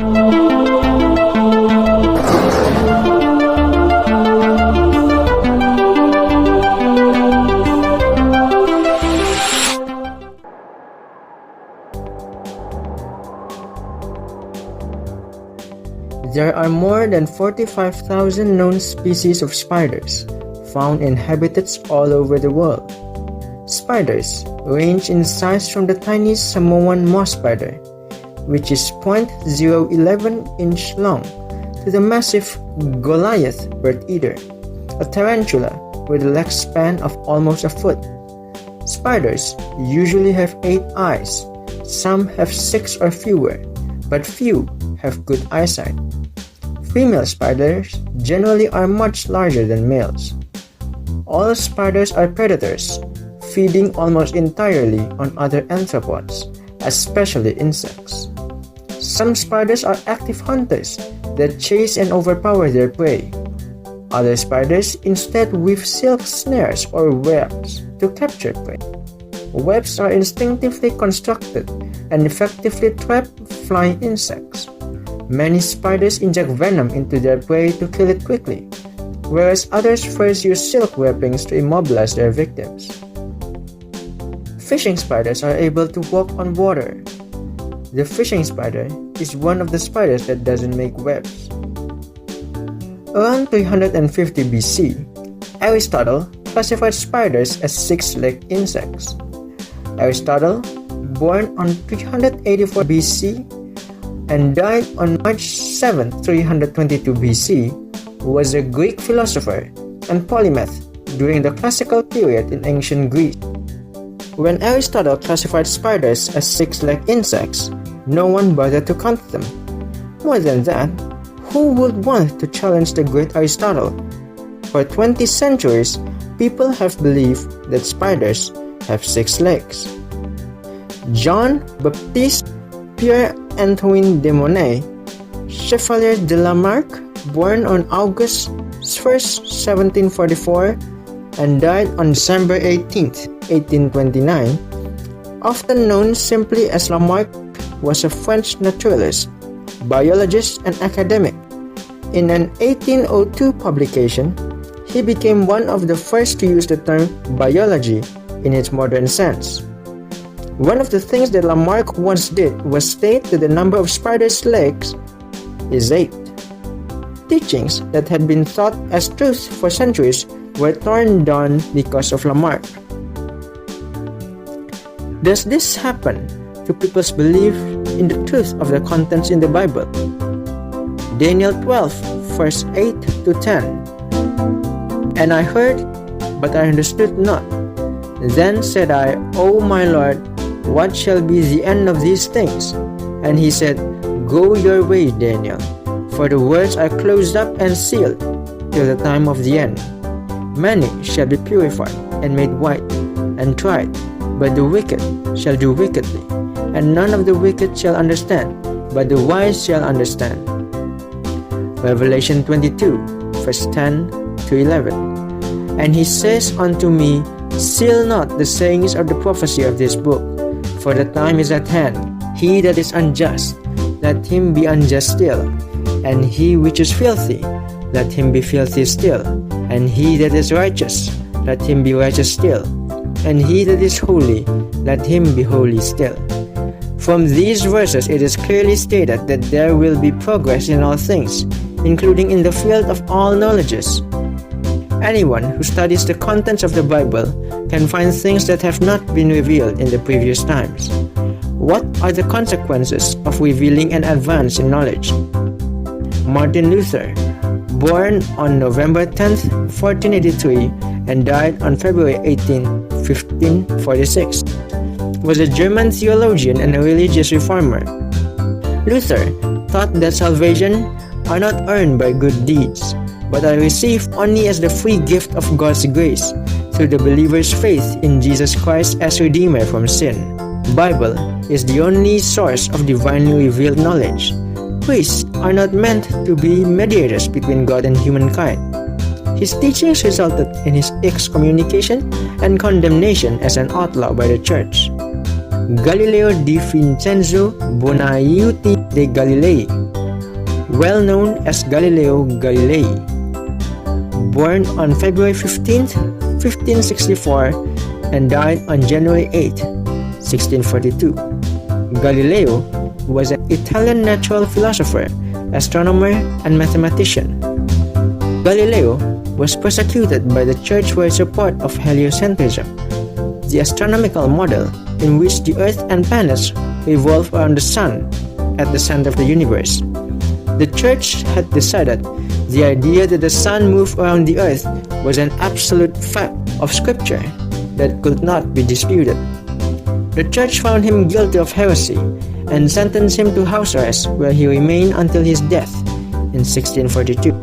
There are more than 45,000 known species of spiders, found in habitats all over the world. Spiders range in size from the tiny Samoan moss spider, which is 0.011 inch long, to the massive Goliath bird eater, a tarantula with a leg span of almost a foot. Spiders usually have 8 eyes, some have 6 or fewer, but few have good eyesight. Female spiders generally are much larger than males. All spiders are predators, feeding almost entirely on other arthropods, especially insects. Some spiders are active hunters that chase and overpower their prey. Other spiders instead weave silk snares or webs to capture prey. Webs are instinctively constructed and effectively trap flying insects. Many spiders inject venom into their prey to kill it quickly, whereas others first use silk wrappings to immobilize their victims. Fishing spiders are able to walk on water. The fishing spider is one of the spiders that doesn't make webs. Around 350 BC, Aristotle classified spiders as 6-legged insects. Aristotle, born on 384 BC and died on March 7, 322 BC, was a Greek philosopher and polymath during the classical period in ancient Greece. When Aristotle classified spiders as 6-legged insects, no one bothered to count them. More than that, who would want to challenge the great Aristotle? For 20 centuries, people have believed that spiders have 6 legs. Jean-Baptiste Pierre-Antoine de Monet, Chevalier de Lamarck, born on August 1, 1744, and died on December 18, 1829, often known simply as Lamarck, was a French naturalist, biologist, and academic. In an 1802 publication, he became one of the first to use the term biology in its modern sense. One of the things that Lamarck once did was state that the number of spiders' legs is 8. Teachings that had been thought as truth for centuries were torn down because of Lamarck. Does this happen to people's belief in the truth of the contents in the Bible? Daniel 12, verse 8 to 10. And I heard, but I understood not. Then said I, O my Lord, what shall be the end of these things? And he said, Go your way, Daniel, for the words are closed up and sealed till the time of the end. Many shall be purified and made white and tried, but the wicked shall do wickedly, and none of the wicked shall understand, but the wise shall understand. Revelation 22, verse 10 to 11. And he says unto me, Seal not the sayings of the prophecy of this book, for the time is at hand. He that is unjust, let him be unjust still, and he which is filthy, let him be filthy still, and he that is righteous, let him be righteous still, and he that is holy, let him be holy still. From these verses it is clearly stated that there will be progress in all things, including in the field of all knowledges. Anyone who studies the contents of the Bible can find things that have not been revealed in the previous times. What are the consequences of revealing an advance in knowledge? Martin Luther, born on November 10, 1483, and died on February 18, 1546, was a German theologian and a religious reformer. Luther taught that salvation are not earned by good deeds, but are received only as the free gift of God's grace through the believer's faith in Jesus Christ as Redeemer from sin. Bible is the only source of divinely revealed knowledge. Priests are not meant to be mediators between God and humankind. His teachings resulted in his excommunication and condemnation as an outlaw by the church. Galileo di Vincenzo Buonaiuti de Galilei, well known as Galileo Galilei. Born on February 15, 1564, and died on January 8, 1642. Galileo was an Italian natural philosopher, astronomer, and mathematician. Galileo was persecuted by the church for his support of heliocentrism, the astronomical model in which the Earth and planets revolve around the Sun at the center of the universe. The church had decided the idea that the Sun moved around the Earth was an absolute fact of Scripture that could not be disputed. The church found him guilty of heresy and sentenced him to house arrest, where he remained until his death in 1642.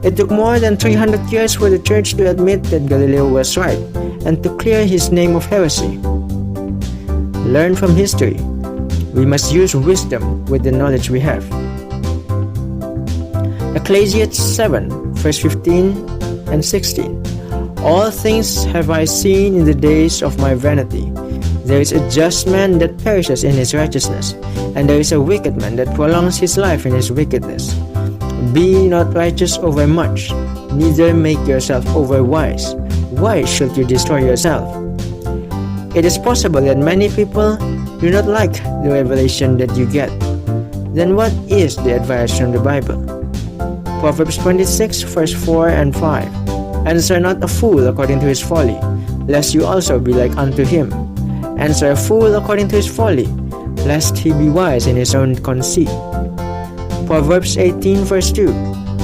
It took more than 300 years for the church to admit that Galileo was right and to clear his name of heresy. Learn from history. We must use wisdom with the knowledge we have. Ecclesiastes 7, verse 15 and 16. All things have I seen in the days of my vanity. There is a just man that perishes in his righteousness, and there is a wicked man that prolongs his life in his wickedness. Be not righteous over much, neither make yourself over wise. Why should you destroy yourself? It is possible that many people do not like the revelation that you get. Then what is the advice from the Bible? Proverbs 26, verse 4 and 5. Answer not a fool according to his folly, lest you also be like unto him. Answer a fool according to his folly, lest he be wise in his own conceit. Proverbs 18, verse 2.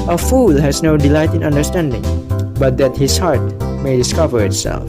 A fool has no delight in understanding, but that his heart may discover itself.